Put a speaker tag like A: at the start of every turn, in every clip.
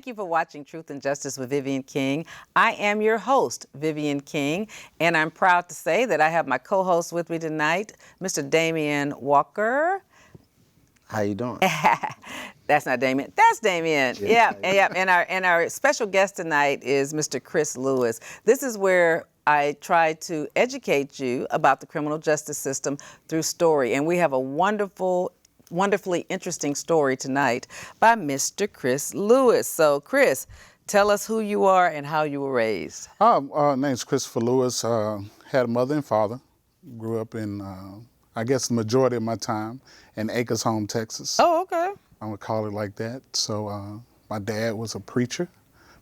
A: Thank you for watching Truth and Justice with Vivian King. I am your host, Vivian King, and I'm proud to say that I have my co-host with me tonight, Mr. Damian Walker.
B: How you doing?
A: That's not Damien. That's Damien. Yeah. And our special guest tonight is Mr. Chris Lewis. This is where I try to educate you about the criminal justice system through story, and we have a wonderfully interesting story tonight by Mr. Chris Lewis. So, Chris, tell us who you are and how you were raised.
C: Name's Christopher Lewis. Had a mother and father. Grew up in, I guess, the majority of my time in Acres Home, Texas.
A: Oh, okay.
C: I'm gonna call it like that. So my dad was a preacher,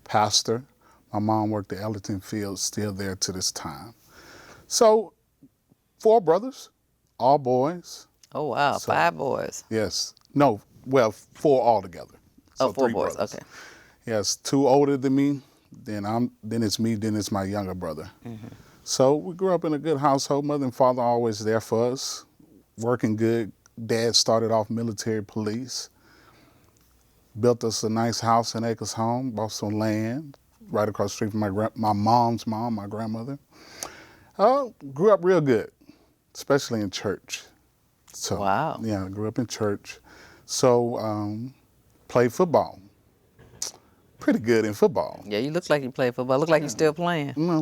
C: pastor. My mom worked at Ellerton Field, still there to this time. So 4 brothers, all boys.
A: Oh, wow.
C: So,
A: 5 boys.
C: Yes. No, well, 4 altogether. So
A: 4
C: 3
A: boys.
C: brothers.
A: Okay.
C: Yes, 2 older than me. Then it's me. Then it's my younger brother. Mm-hmm. So we grew up in a good household. Mother and father always there for us, working good. Dad started off military police. Built us a nice house in Acres Home. Bought some land right across the street from my mom's mom, my grandmother. Grew up real good, especially in church. So,
A: wow.
C: Yeah, I grew up in church. So played football. Pretty good in football.
A: Yeah, you look like you play football. Look like you're still playing.
C: No.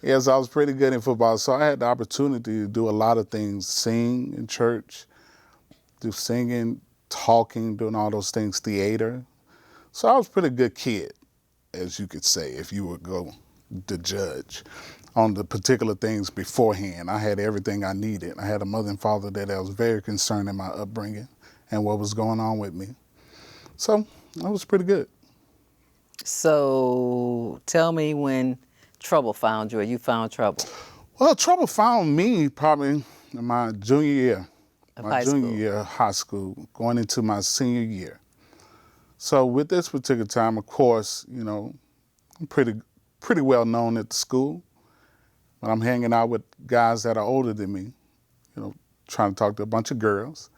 C: Yes, I was pretty good in football. So I had the opportunity to do a lot of things, sing in church, do singing, talking, doing all those things, theater. So I was a pretty good kid, as you could say, if you would go to judge on the particular things beforehand. I had everything I needed. I had a mother and father that was very concerned in my upbringing and what was going on with me. So I was pretty good.
A: So tell me when trouble found you or you found trouble.
C: Well, trouble found me probably in my junior year. Year of high school, going into my senior year. So with this particular time, of course, you know, I'm pretty well known at the school. But I'm hanging out with guys that are older than me, you know, trying to talk to a bunch of girls,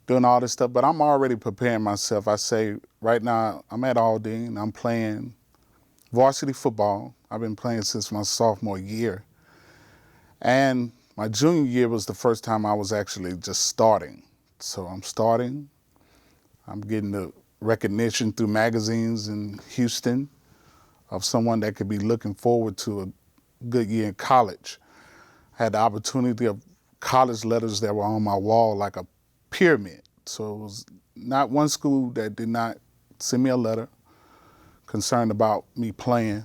C: doing all this stuff. But I'm already preparing myself. I say right now I'm at Aldine. I'm playing varsity football. I've been playing since my sophomore year. And my junior year was the first time I was actually just starting. So I'm starting. I'm getting the recognition through magazines in Houston of someone that could be looking forward to a good year in college. I had the opportunity of college letters that were on my wall like a pyramid. So it was not one school that did not send me a letter concerned about me playing.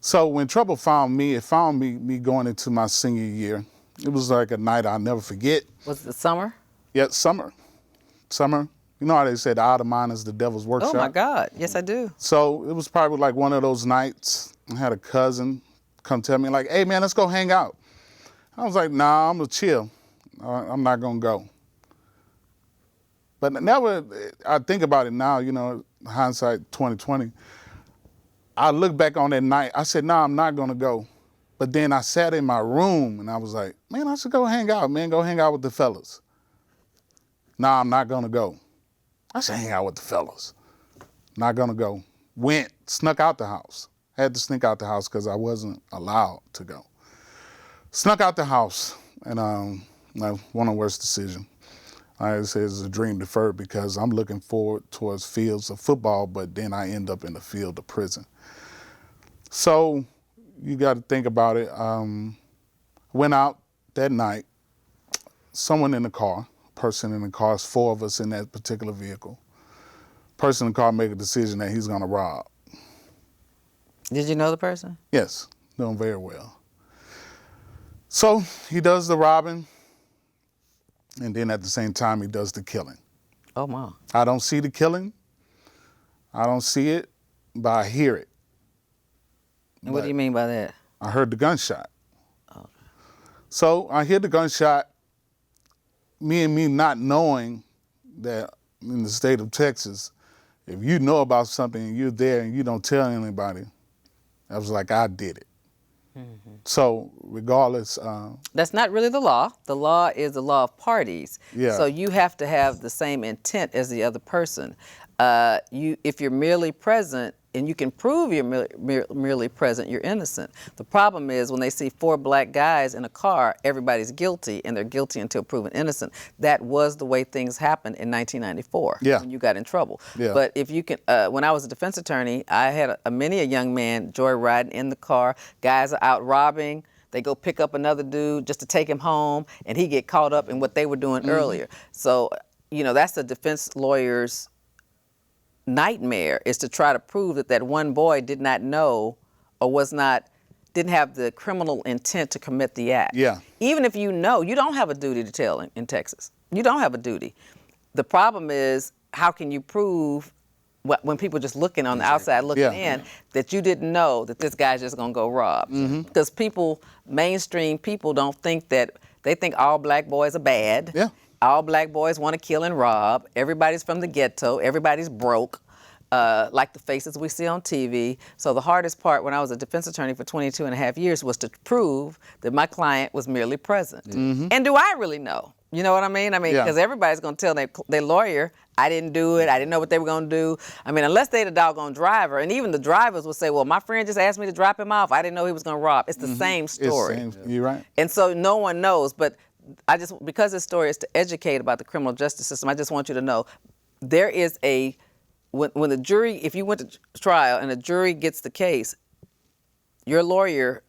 C: So when trouble found me, it found me going into my senior year. It was like a night I'll never forget.
A: Was it summer?
C: Yeah, summer. Summer. You know how they say the out of mind is the devil's workshop?
A: Oh, my God. Yes, I do.
C: So it was probably like one of those nights. I had a cousin come tell me like, hey, man, let's go hang out. I was like, nah, I'm going to chill. I'm not going to go. But never, I think about it now, you know, hindsight 2020. I look back on that night. I said, nah, I'm not going to go. But then I sat in my room and I was like, man, I should go hang out, man. Go hang out with the fellas. Nah, I'm not going to go. I should hang out with the fellas. Not going to go. Went, snuck out the house. Had to sneak out the house because I wasn't allowed to go. Snuck out the house, and one of the worst decisions. I say it's a dream deferred because I'm looking forward towards fields of football, but then I end up in the field of prison. So you got to think about it. Went out that night. Someone in the car, person in the car, it's 4 of us in that particular vehicle. Person in the car make a decision that he's going to rob.
A: Did you know the person?
C: Yes, know him very well. So he does the robbing, and then at the same time he does the killing.
A: Oh, wow.
C: I don't see the killing. I don't see it, but I hear it.
A: And what do you mean by that?
C: I heard the gunshot.
A: Oh.
C: So I hear the gunshot, me not knowing that in the state of Texas, if you know about something and you're there and you don't tell anybody, I was like, I did it. Mm-hmm. So regardless.
A: That's not really the law. The law is the law of parties.
C: Yeah.
A: So you have to have the same intent as the other person. if you're merely present and you can prove you're merely present, you're innocent. The problem is when they see 4 black guys in a car, everybody's guilty, and they're guilty until proven innocent. That was the way things happened in 1994 when you got in trouble.
C: Yeah.
A: But if you can, when I was a defense attorney, I had many a young man joyriding in the car. Guys are out robbing. They go pick up another dude just to take him home, and he get caught up in what they were doing earlier. So, that's the defense lawyer's nightmare, is to try to prove that one boy did not know or didn't have the criminal intent to commit the act.
C: Yeah.
A: Even if you know, you don't have a duty to tell in Texas. You don't have a duty. The problem is, how can you prove when people just looking on the outside looking in that you didn't know that this guy's just gonna go rob? Because mainstream people don't think that, they think all black boys are bad.
C: Yeah.
A: All black boys want to kill and rob. Everybody's from the ghetto. Everybody's broke, like the faces we see on TV. So the hardest part when I was a defense attorney for 22 and a half years was to prove that my client was merely present. And do I really know? You know what I mean? Because everybody's going to tell their lawyer, I didn't do it. I didn't know what they were going to do. Unless they're the doggone driver. And even the drivers will say, well, my friend just asked me to drop him off. I didn't know he was going to rob. It's the same story.
C: You're right.
A: And so no one knows. But because this story is to educate about the criminal justice system, I just want you to know there is when the jury, if you went to trial and a jury gets the case, your lawyer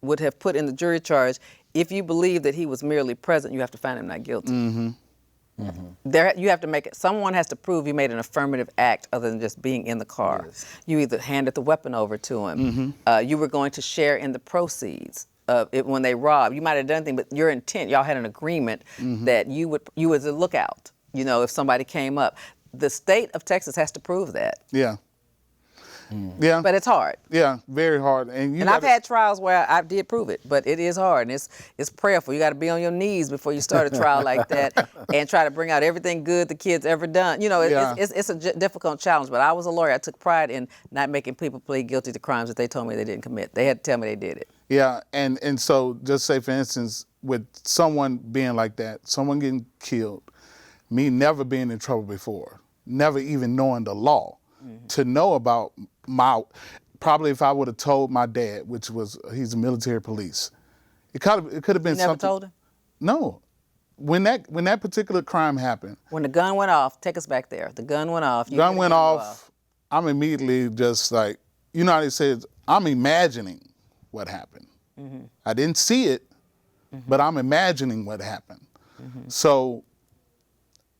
A: would have put in the jury charge, if you believe that he was merely present, you have to find him not guilty. You have to make it, someone has to prove you made an affirmative act other than just being in the car. Yes. You either handed the weapon over to him, you were going to share in the proceeds of it when they robbed. You might have done anything, but your intent, y'all had an agreement that you was a lookout, if somebody came up. The state of Texas has to prove that.
C: Yeah. Yeah.
A: But it's hard.
C: Yeah, very hard. And
A: I've had trials where I did prove it, but it is hard and it's prayerful. You got to be on your knees before you start a trial like that and try to bring out everything good the kid's ever done. It's a difficult challenge, but I was a lawyer. I took pride in not making people plead guilty to crimes that they told me they didn't commit. They had to tell me they did it. Yeah,
C: and so just say, for instance, with someone being like that, someone getting killed, me never being in trouble before, never even knowing the law, to know about probably if I would have told my dad, he's a military police, it could have been
A: you never
C: something.
A: Told him?
C: No. When that particular crime happened.
A: When the gun went off, take us back there. The gun went off.
C: Gun went off. I'm immediately just like, how they say it, I'm imagining what happened. I didn't see it, but I'm imagining what happened. So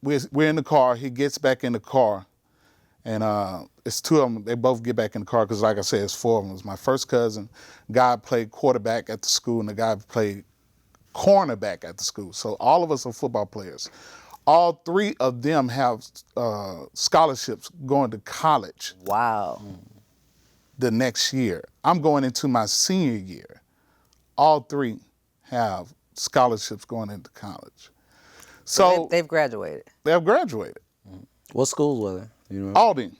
C: we're in the car. He gets back in the car, and it's 2 of them. They both get back in the car because, like I said, it's 4 of them. It was my first cousin. Guy played quarterback at the school, and the guy played cornerback at the school. So all of us are football players. All 3 of them have scholarships going to college.
A: Wow.
C: The next year. I'm going into my senior year. All 3 have scholarships going into college. So
A: they've graduated.
C: They have graduated.
B: What schools were they?
C: Alding.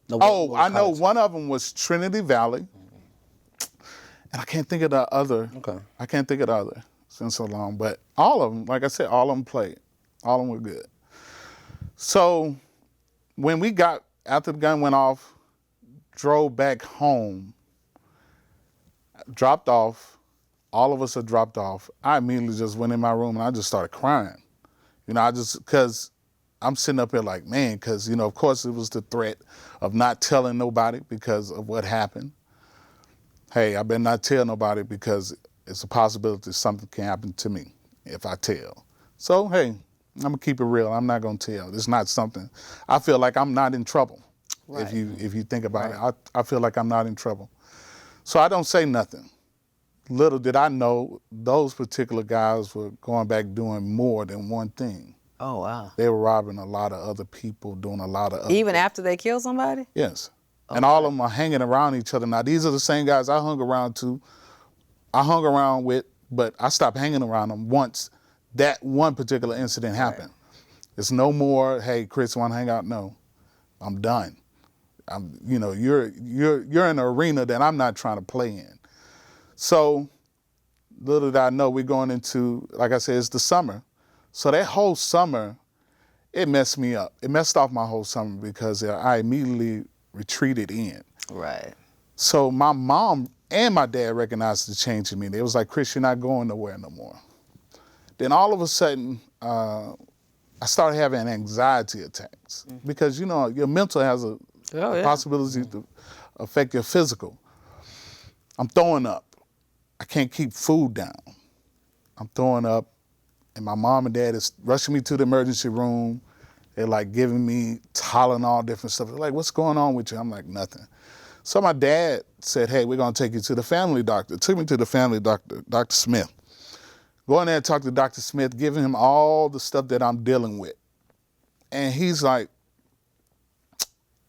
B: No,
C: I know one of them was Trinity Valley. And I can't think of the other.
B: Okay.
C: I can't think of the other. It's been so long. But all of them, like I said, all of them played. All of them were good. So when we got, after the gun went off, drove back home, dropped off, all of us had dropped off. I immediately just went in my room and I just started crying. Because I'm sitting up here like, man, because, of course it was the threat of not telling nobody because of what happened. Hey, I better not tell nobody because it's a possibility something can happen to me if I tell. So, hey, I'm going to keep it real. I'm not going to tell. It's not something, I feel like I'm not in trouble. Right. If you think about it, I feel like I'm not in trouble. So I don't say nothing. Little did I know those particular guys were going back doing more than one thing.
A: Oh, wow.
C: They were robbing a lot of other people, doing a lot of other
A: Even
C: things.
A: After they killed somebody?
C: Yes. Okay. And all of them are hanging around each other. Now, these are the same guys I hung around with, but I stopped hanging around them once that one particular incident happened. Right. It's no more, hey, Chris, want to hang out? No, I'm done. You're in an arena that I'm not trying to play in. So little did I know we're going into, like I said, it's the summer. So that whole summer it messed me up. It messed off my whole summer because I immediately retreated in.
A: Right.
C: So my mom and my dad recognized the change in me. They was like, Chris, you're not going nowhere no more. Then all of a sudden, I started having anxiety attacks because, you know, your mental has a possibility to affect your physical. I'm throwing up. I can't keep food down. I'm throwing up, and my mom and dad is rushing me to the emergency room. They're like giving me Tylenol, different stuff. They're like, what's going on with you? I'm like, nothing. So my dad said, hey, we're gonna take you to the family doctor. Took me to the family doctor, Dr. Smith. Go in there and talk to Dr. Smith, giving him all the stuff that I'm dealing with. And he's like,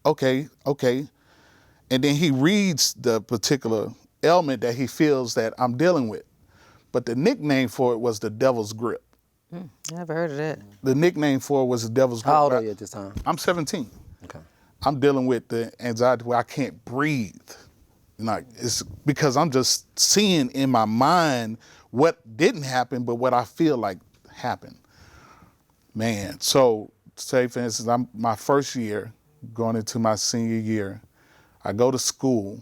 C: okay. And then he reads the particular ailment that he feels that I'm dealing with. But the nickname for it was the devil's grip.
A: Never heard of that.
C: The nickname for it was the devil's grip.
B: How old are you at this time?
C: I'm 17.
B: Okay.
C: I'm dealing with the anxiety where I can't breathe. Like, it's because I'm just seeing in my mind what didn't happen, but what I feel like happened. Man, so say for instance, I'm my first year, going into my senior year, I go to school,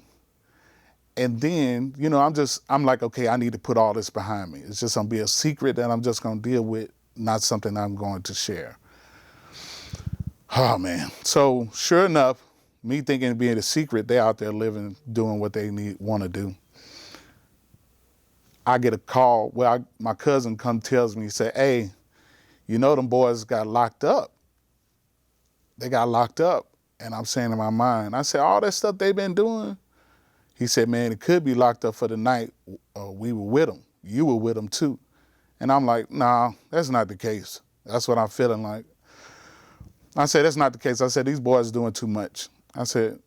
C: and then, you know, I'm like, okay, I need to put all this behind me. It's just gonna be a secret that I'm just gonna deal with, not something I'm going to share. Oh man. So sure enough, me thinking it being a secret, they're out there living, doing what they want to do. I get a call where my cousin tells me, say, hey, you know them boys got locked up. They got locked up. And I'm saying in my mind, I said, all that stuff they've been doing? He said, man, it could be locked up for the night. We were with them. You were with them too. And I'm like, nah, that's not the case. That's what I'm feeling like. I said, that's not the case. I said, these boys are doing too much. I said,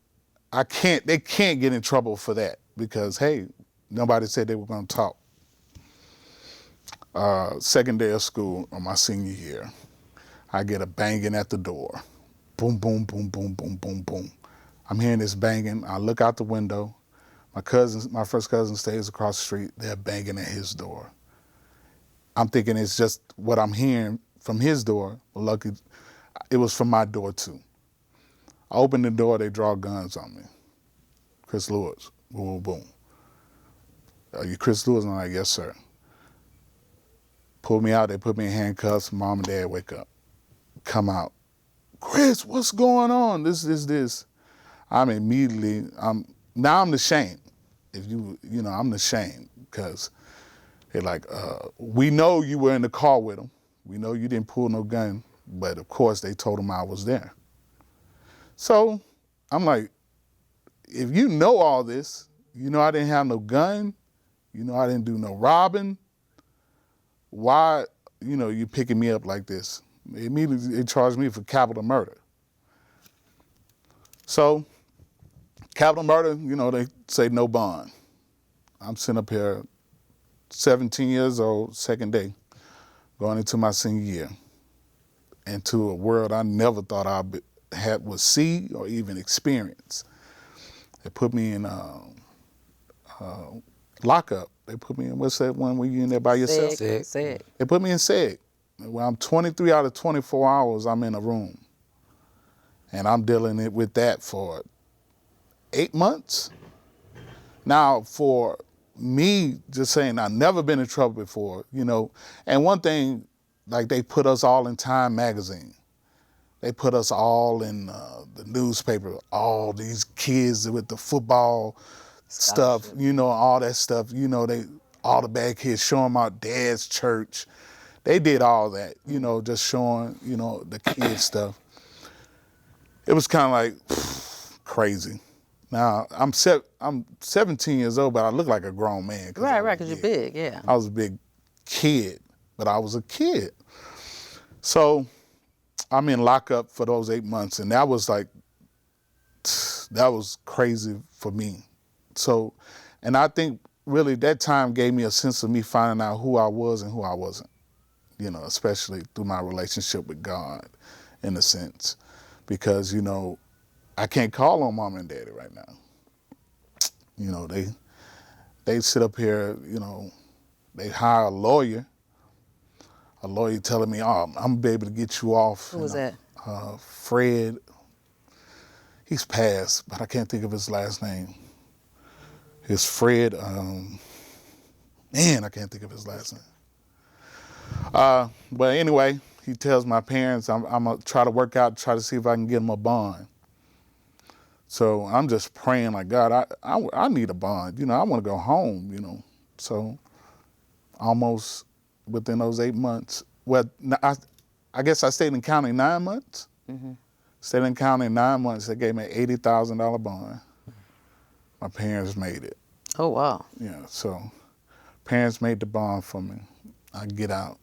C: they can't get in trouble for that because, hey, nobody said they were going to talk. Second day of school on my senior year, I get a banging at the door. Boom, boom, boom, boom, boom, boom, boom. I'm hearing this banging. I look out the window. My first cousin stays across the street. They're banging at his door. I'm thinking it's just what I'm hearing from his door. Well, lucky, it was from my door too. I open the door, they draw guns on me. Chris Lewis, boom, boom, boom. Are you Chris Lewis? I'm like, yes, sir. Pull me out, they put me in handcuffs. Mom and dad wake up, come out. Chris, what's going on? This. I'm the shame. I'm the shame because they're like, we know you were in the car with him. We know you didn't pull no gun, but of course they told him I was there. So I'm like, if you know all this, you know I didn't have no gun, you know I didn't do no robbing, why, you picking me up like this? Immediately they charged me for capital murder. So, capital murder, they say no bond. I'm sitting up here, 17 years old, second day, going into my senior year, into a world I never thought I would see or even experience. They put me in lockup. They put me in, what's that one where you in there by yourself?
A: SEG.
C: They put me in SEG. When I'm 23 out of 24 hours, I'm in a room. And I'm dealing with that for 8 months. Now, for me, just saying I've never been in trouble before, and one thing, like they put us all in Time magazine. They put us all in the newspaper, all these kids with the football stuff, all that stuff, all the bad kids showing my dad's church. They did all that, just showing, the kids stuff. It was kind of like crazy. Now, I'm 17 years old, but I look like a grown man.
A: Right, because you're big, yeah.
C: I was a big kid, but I was a kid. So I'm in lockup for those 8 months, and that was crazy for me. So, and I think really that time gave me a sense of me finding out who I was and who I wasn't, especially through my relationship with God, in a sense. Because, I can't call on mom and daddy right now. They sit up here, they hire a lawyer. a lawyer telling me, oh, I'm gonna be able to get you off.
A: Who was that?
C: Fred. He's passed, but I can't think of his last name. It's Fred, I can't think of his last name. But anyway, he tells my parents I'm gonna try to work out, try to see if I can get him a bond. So I'm just praying like, God, I need a bond. I want to go home, So almost within those 8 months, I guess I stayed in county 9 months. Mm-hmm. Stayed in county 9 months. They gave me an $80,000 bond. My parents made it.
A: Oh, wow.
C: Yeah, so parents made the bond for me. I get out.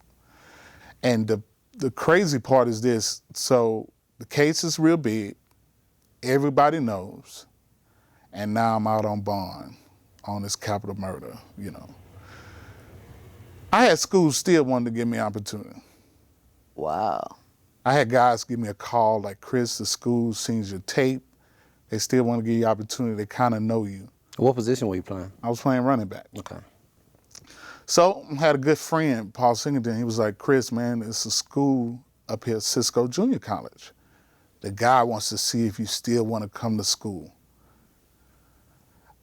C: And the crazy part is this. So the case is real big. Everybody knows. And now I'm out on bond on this capital murder, I had schools still wanting to give me opportunity.
A: Wow.
C: I had guys give me a call like, Chris, the school sends your tape. They still want to give you opportunity. They kind of know you.
B: What position were you playing?
C: I was playing running back.
B: Okay.
C: So I had a good friend, Paul Singleton. He was like, Chris, man, it's a school up here at Cisco Junior College. The guy wants to see if you still want to come to school.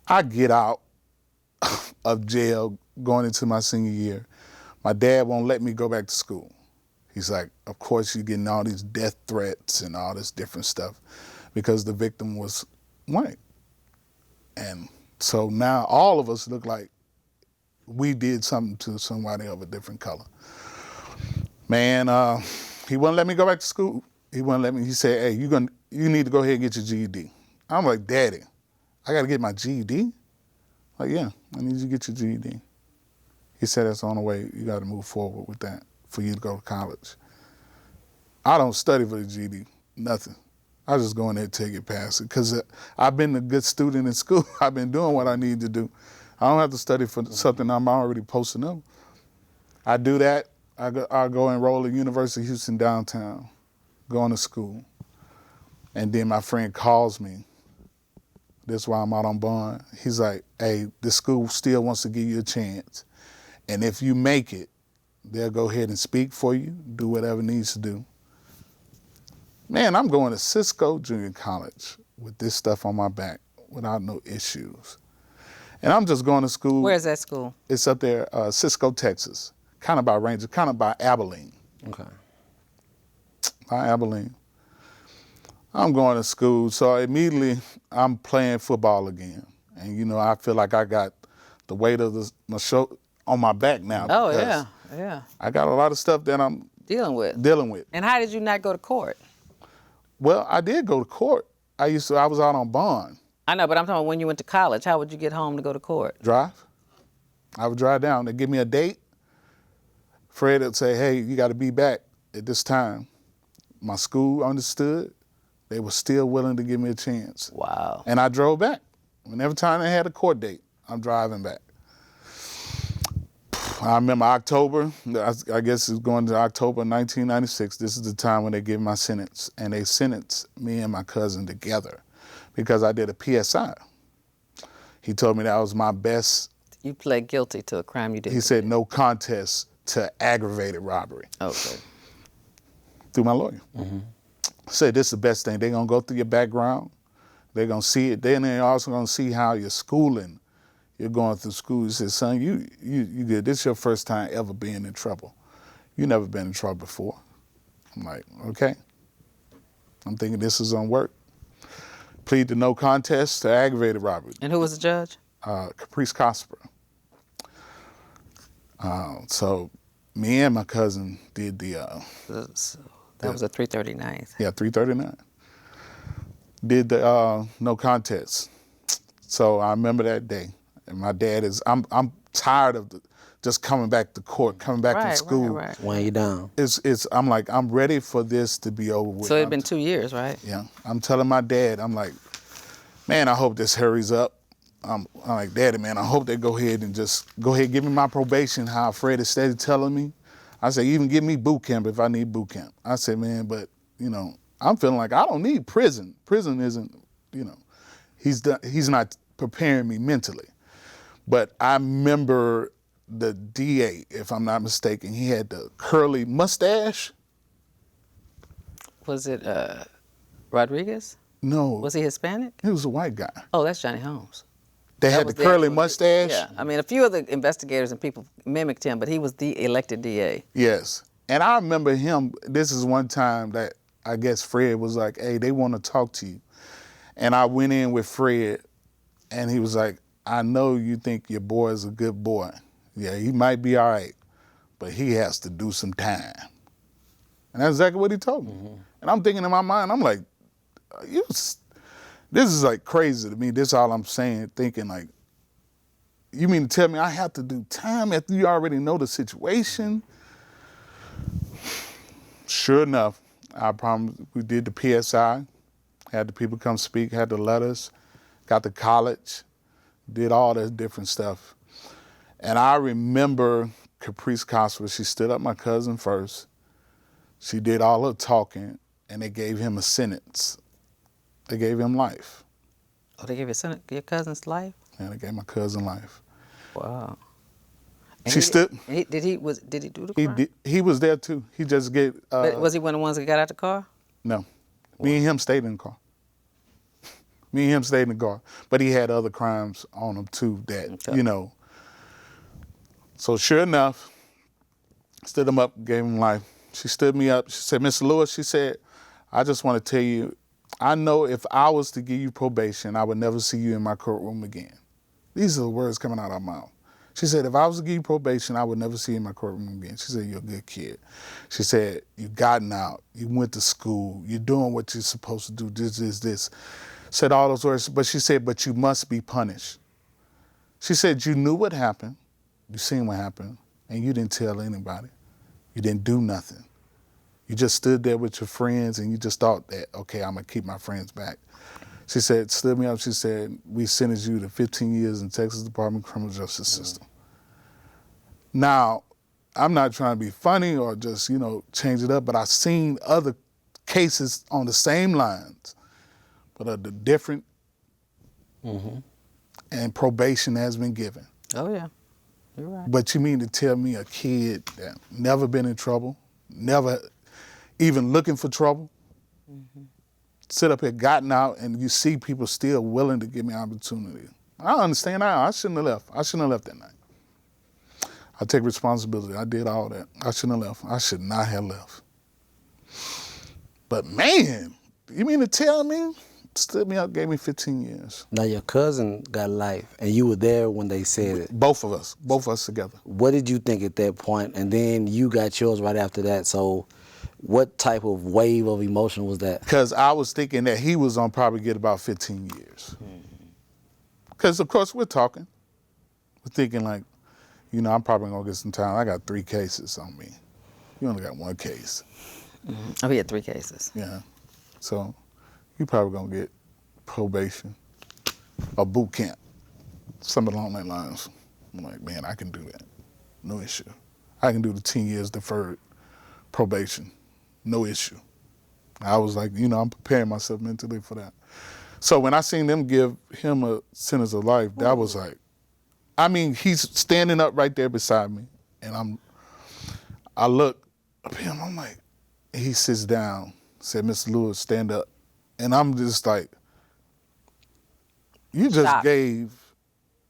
C: I get out of jail going into my senior year. My dad won't let me go back to school. He's like, of course you're getting all these death threats and all this different stuff because the victim was white. And so now all of us look like we did something to somebody of a different color. Man, he wouldn't let me go back to school. He wouldn't let me. He said, hey, you need to go ahead and get your GED. I'm like, Daddy, I got to get my GED? Like, yeah, I need you to get your GED. He said, that's the only way you got to move forward with that for you to go to college. I don't study for the GED, nothing. I just go in there till I get past it because I've been a good student in school. I've been doing what I need to do. I don't have to study for something I'm already supposed to know. I do that. I go enroll at University of Houston downtown, going to school. And then my friend calls me. That's why I'm out on bond. He's like, hey, the school still wants to give you a chance. And if you make it, they'll go ahead and speak for you, do whatever needs to do. Man, I'm going to Cisco Junior College with this stuff on my back without no issues. And I'm just going to school.
A: Where's that school?
C: It's up there, Cisco, Texas. Kind of by Ranger, kind of by Abilene.
B: Okay.
C: By Abilene. I'm going to school, so immediately I'm playing football again. And, I feel like I got the weight of my show on my back now.
A: Oh, yeah.
C: I got a lot of stuff that I'm
A: dealing with.
C: And
A: how did you not go to court?
C: Well, I did go to court. I was out on bond.
A: I know, but I'm talking about when you went to college. How would you get home to go to court?
C: Drive. I would drive down. They'd give me a date. Fred would say, hey, you got to be back at this time. My school understood. They were still willing to give me a chance.
A: Wow.
C: And I drove back. Whenever time they had a court date, I'm driving back. I remember October, I guess it's going to October 1996. This is the time when they gave my sentence. And they sentenced me and my cousin together because I did a PSI. He told me that was my best.
A: You pled guilty to a crime you did.
C: He said no contest to aggravated robbery.
A: Okay.
C: Through my lawyer. Mm-hmm. Said this is the best thing. They're going to go through your background. They're going to see it. Then they're also going to see how you're schooling. You're going through school. He said, son, you good. This is your first time ever being in trouble. You never been in trouble before. I'm like, okay. I'm thinking this is gonna work. Plead to no contest to aggravated robbery.
A: And who was the judge?
C: Caprice Cosper. So me and my cousin did the...
A: that was a 339th.
C: Yeah, 339. Did the no contest. So I remember that day. And my dad is, I'm tired of just coming back to court, coming back to school.
A: Right.
B: Weighing you down.
C: I'm like, I'm ready for this to be over with.
A: So it had been 2 years, right?
C: Yeah. I'm telling my dad, I'm like, man, I hope this hurries up. I'm like, Daddy, man, I hope they go ahead and give me my probation, how Fred is steady telling me. I said, even give me boot camp if I need boot camp. I said, man, but, I'm feeling like I don't need prison. Prison isn't, he's not preparing me mentally. But I remember the DA, if I'm not mistaken. He had the curly mustache.
A: Was it Rodriguez?
C: No.
A: Was he Hispanic?
C: He was a white guy.
A: Oh, that's Johnny Holmes.
C: They had the curly mustache.
A: Yeah, I mean, a few of the investigators and people mimicked him, but he was the elected DA.
C: Yes. And I remember him, this is one time that I guess Fred was like, hey, they want to talk to you. And I went in with Fred, and he was like, I know you think your boy is a good boy. Yeah, he might be all right, but he has to do some time. And that's exactly what he told me. Mm-hmm. And I'm thinking in my mind, I'm like, this is like crazy to me. This is all I'm saying, thinking like, you mean to tell me I have to do time after you already know the situation? Sure enough, I promise, we did the PSI, had the people come speak, had the letters, got to college, did all that different stuff. And I remember Caprice Costa, she stood up my cousin first. She did all her talking, and they gave him a sentence. They gave him life.
A: Oh, they gave your cousin's life?
C: Yeah, they gave my cousin life.
A: Wow. And
C: she stood.
A: Did he do the crime?
C: He was there too. He just gave.
A: Was he one of the ones that got out the car?
C: No. Wow. Me and him stayed in the car. Me and him stayed in the car. But he had other crimes on him too that, okay. You know. So sure enough, stood him up, gave him life. She stood me up. She said, Mr. Lewis, she said, I just want to tell you, I know if I was to give you probation, I would never see you in my courtroom again. These are the words coming out of her mouth. She said, if I was to give you probation, I would never see you in my courtroom again. She said, you're a good kid. She said, you've gotten out. You went to school. You're doing what you're supposed to do. This. Said all those words. But she said, but you must be punished. She said, you knew what happened. You seen what happened. And you didn't tell anybody. You didn't do nothing. You just stood there with your friends and you just thought that, okay, I'm going to keep my friends back. She said, stood me up, she said, we sentenced you to 15 years in Texas Department of Criminal Justice System. Now, I'm not trying to be funny or just, change it up, but I've seen other cases on the same lines, but of the different, and probation has been given.
A: Oh, yeah. You're right.
C: But you mean to tell me a kid that never been in trouble, never even looking for trouble, sit up here, gotten out, and you see people still willing to give me opportunity. I understand now. I shouldn't have left. I shouldn't have left that night. I take responsibility. I did all that. I shouldn't have left. I should not have left. But man, you mean to tell me? Stood me up, gave me 15 years.
B: Now your cousin got life, and you were there when they said it.
C: Both of us together.
B: What did you think at that point? And then you got yours right after that. So what type of wave of emotion was that?
C: Because I was thinking that he was on probably get about 15 years. Because, of course, we're talking. We're thinking like, I'm probably going to get some time. I got 3 cases on me. You only got 1 case.
A: Oh, he had 3 cases.
C: Yeah. So you probably going to get probation or boot camp, something along that lines. I'm like, man, I can do that. No issue. I can do the 10 years deferred probation. No issue. I was like, I'm preparing myself mentally for that. So when I seen them give him a sentence of life, that was like, he's standing up right there beside me, and I look up at him, I'm like, he sits down, said, Mr. Lewis, stand up. And I'm just like, you just
A: Stop.
C: gave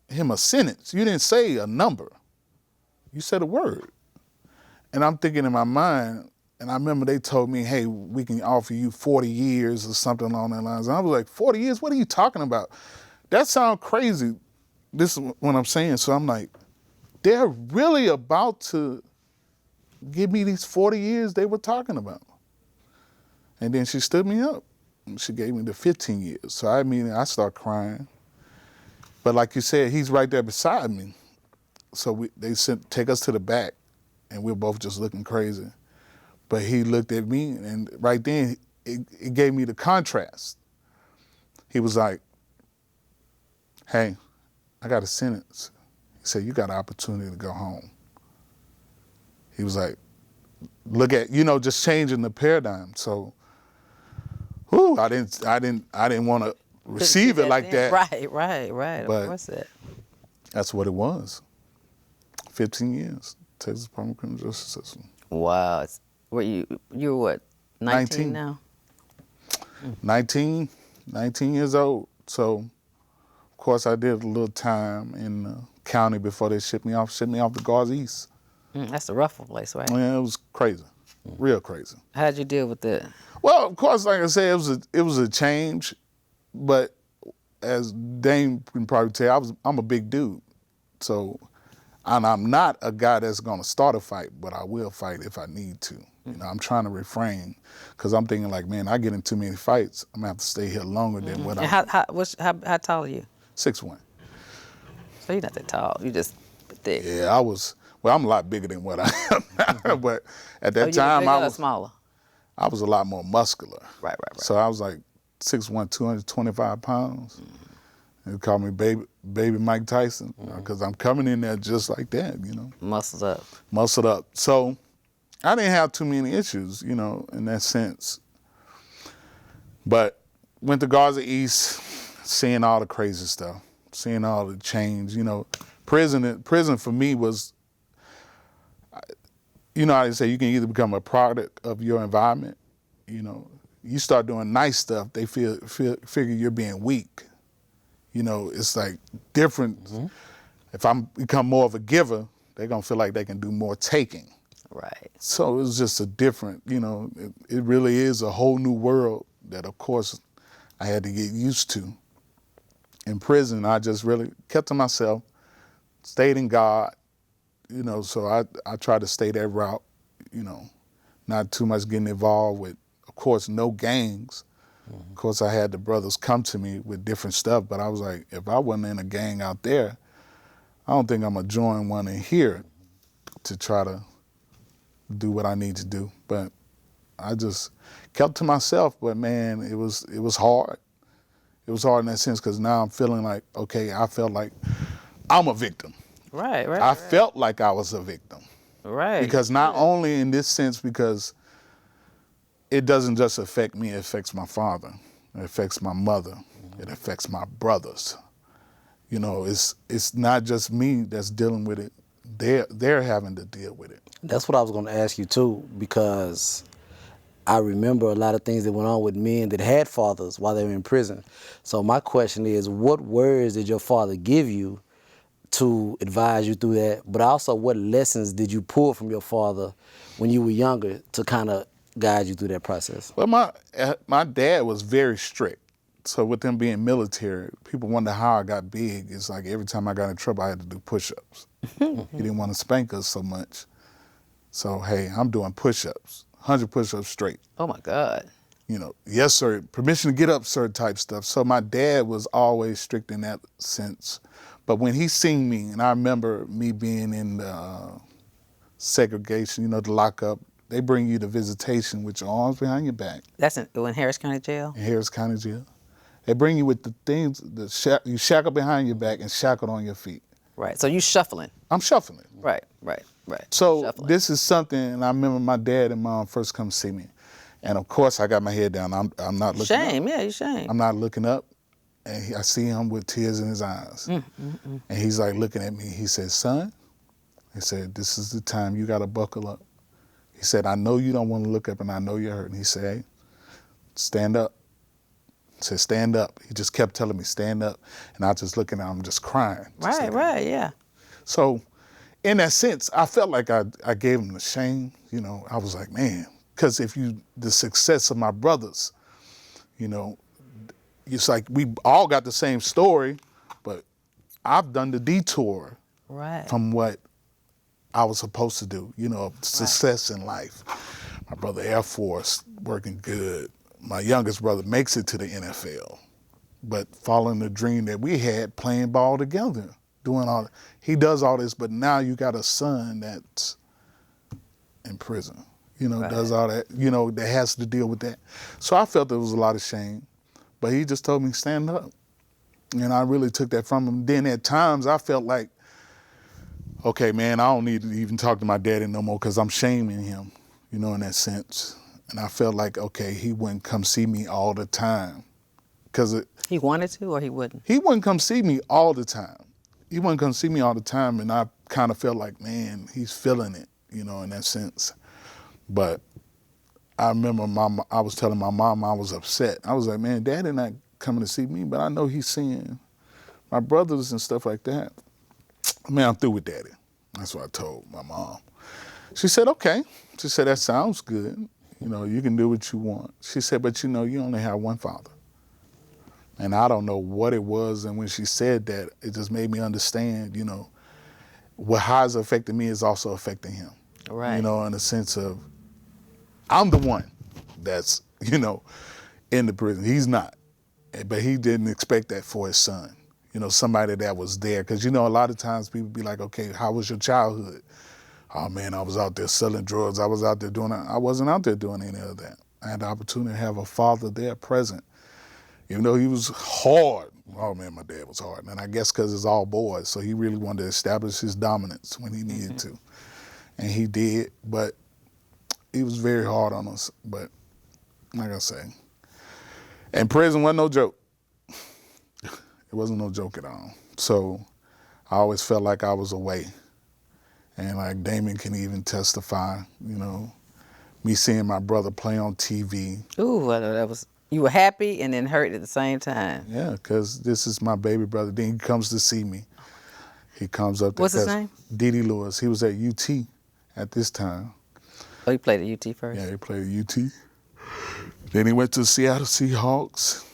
C: him a sentence. You didn't say a number. You said a word. And I'm thinking in my mind, and I remember they told me, hey, we can offer you 40 years or something along that lines. And I was like, 40 years? What are you talking about? That sounds crazy. This is what I'm saying. So I'm like, they're really about to give me these 40 years they were talking about. And then she stood me up. And she gave me the 15 years. So I start crying. But like you said, he's right there beside me. So they take us to the back, and we're both just looking crazy. But he looked at me, and right then, it gave me the contrast. He was like, hey, I got a sentence. He said, you got an opportunity to go home. He was like, look at, just changing the paradigm. So, I didn't want to receive it like that.
A: Right.
C: But
A: of course it.
C: that's what it was. 15 years, Texas Department of Criminal Justice System.
A: Wow. Were you're what, 19 now?
C: 19 years old. So, of course, I did a little time in the county before they shipped me off to Guards East.
A: That's a rough place, right?
C: Yeah, it was crazy, real crazy.
A: How'd you deal with that?
C: Well, of course, like I said, it was a change, but as Dame can probably tell, I'm a big dude. So, and I'm not a guy that's gonna start a fight, but I will fight if I need to. You know, I'm trying to refrain, because I'm thinking like, man, I get in too many fights, I'm gonna have to stay here longer than what
A: And how tall are you?
C: 6'1".
A: So you're not that tall. You just thick.
C: Yeah, I'm a lot bigger than what I am now, but at that
A: you
C: time
A: bigger
C: I
A: or
C: was
A: smaller?
C: I was a lot more muscular.
A: Right.
C: So I was like 6'1", 225 pounds. They called me baby Mike Tyson, because I'm coming in there just like that, you know.
A: Muscles up.
C: Muscled up. So I didn't have too many issues, you know, in that sense. But went to Gaza East, seeing all the crazy stuff, seeing all the change, you know. Prison for me was, you know how they say you can either become a product of your environment, you know. You start doing nice stuff, they figure you're being weak. You know, it's like different. If I become more of a giver, they're gonna feel like they can do more taking.
A: Right.
C: So it was just a different, you know, it really is a whole new world that, of course, I had to get used to. In prison, I just really kept to myself, stayed in God, you know, so I tried to stay that route, you know, not too much getting involved with, of course, no gangs. Of course, I had the brothers come to me with different stuff, but I was like, if I wasn't in a gang out there, I don't think I'm gonna join one in here to try to do what I need to do. But I just kept to myself, but man, it was hard. It was hard in that sense, because now I'm feeling like, okay, I felt like I'm a victim.
A: Right.
C: I felt like I was a victim.
A: Right.
C: Because not only in this sense, because it doesn't just affect me, it affects my father, it affects my mother, it affects my brothers. You know, it's not just me that's dealing with it, they're having to deal with it.
B: That's what I was gonna ask you too, because I remember a lot of things that went on with men that had fathers while they were in prison. So my question is, what words did your father give you to advise you through that? But also, what lessons did you pull from your father when you were younger to kind of guide you through that process?
C: Well, my dad was very strict. So with him being military, people wonder how I got big. It's like every time I got in trouble, I had to do push-ups. He didn't want to spank us so much. So, hey, I'm doing push-ups, 100 push-ups straight.
A: Oh, my God.
C: You know, yes, sir, permission to get up, sir, type stuff. So my dad was always strict in that sense. But when he seen me, and I remember me being in the segregation, you know, the lockup, they bring you to visitation with your arms behind your back.
A: That's in Harris County Jail?
C: In Harris County Jail. They bring you with the things, you shackle behind your back and shackled on your feet.
A: Right. So you shuffling.
C: I'm shuffling.
A: Right.
C: So
A: shuffling.
C: This is something, and I remember my dad and mom first come see me. And of course I got my head down. I'm not looking up.
A: Shame, yeah, you shame.
C: I'm not looking up. And I see him with tears in his eyes. And he's like looking at me. He said, son, he said, this is the time you gotta buckle up. He said, I know you don't want to look up and I know you're hurting. He said, hey, stand up. He said, stand up. He just kept telling me, stand up. And I was just looking at him, just crying. Just
A: Right, yeah.
C: So in that sense, I felt like I gave him the shame. You know, I was like, man, because the success of my brothers, you know, it's like we all got the same story, but I've done the detour from what I was supposed to do, you know, success in life. My brother Air Force, working good. My youngest brother makes it to the NFL, but following the dream that we had, playing ball together, doing all that. He does all this, but now you got a son that's in prison, you know, does all that, you know, that has to deal with that. So I felt there was a lot of shame, but he just told me, stand up. And I really took that from him. Then at times I felt like, okay, man, I don't need to even talk to my daddy no more because I'm shaming him, you know, in that sense. And I felt like, okay, he wouldn't come see me all the time.
A: He wanted to or he wouldn't?
C: He wouldn't come see me all the time. He wouldn't come see me all the time, and I kind of felt like, man, he's feeling it, you know, in that sense. But I remember I was telling my mom I was upset. I was like, man, Daddy not coming to see me, but I know he's seeing my brothers and stuff like that. Man, I'm through with Daddy. That's what I told my mom. She said, okay. She said, that sounds good. You know, you can do what you want. She said, but you know, you only have one father. And I don't know what it was. And when she said that, it just made me understand, you know, how it's affecting me is also affecting him.
A: Right.
C: You know, in the sense of, I'm the one that's, you know, in the prison. He's not. But he didn't expect that for his son. You know, somebody that was there. Because, you know, a lot of times people be like, okay, how was your childhood? Oh, man, I was out there selling drugs. I was out there doing that. I wasn't out there doing any of that. I had the opportunity to have a father there present. Even though he was hard. Oh, man, my dad was hard. And I guess because it's all boys, so he really wanted to establish his dominance when he needed to. And he did, but he was very hard on us. But like I say, and prison wasn't no joke. It wasn't no joke at all. So I always felt like I was away. And like Damon can even testify, you know, me seeing my brother play on TV.
A: Ooh, that was, you were happy and then hurt at the same time.
C: Yeah, because this is my baby brother. Then he comes to see me. He comes up there.
A: What's his name?
C: D.D. Lewis. He was at UT at this time.
A: Oh, you played at UT first?
C: Yeah, he played at UT. Then he went to the Seattle Seahawks,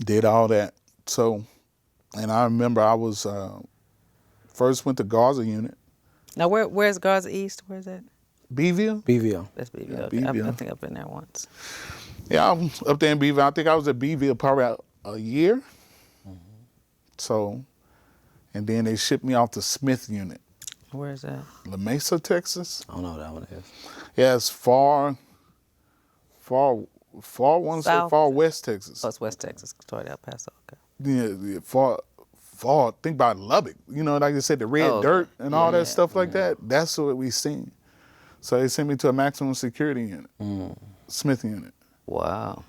C: did all that. So, and I remember I was, first went to Garza Unit.
A: Now, where's Garza East? Where's that?
C: Beeville?
B: Beeville.
A: That's Beeville.
C: Yeah,
A: Okay.
C: Beeville.
A: I think I've been there once.
C: Yeah, I was up there in Beeville. I think I was at Beeville probably a year. Mm-hmm. So, and then they shipped me off to Smith Unit.
A: Where is that?
C: La Mesa, Texas.
B: I don't know what that one is.
C: Yeah, it's far, want to say
A: South?
C: far west Texas.
A: Oh, it's West Texas, toward El Paso. Okay.
C: Yeah, far, think about Lubbock. You know, like I said, the red
A: Oh,
C: dirt and all
A: yeah,
C: that stuff like that. That's what we seen. So they sent me to a maximum security unit, Smith Unit.
A: Wow.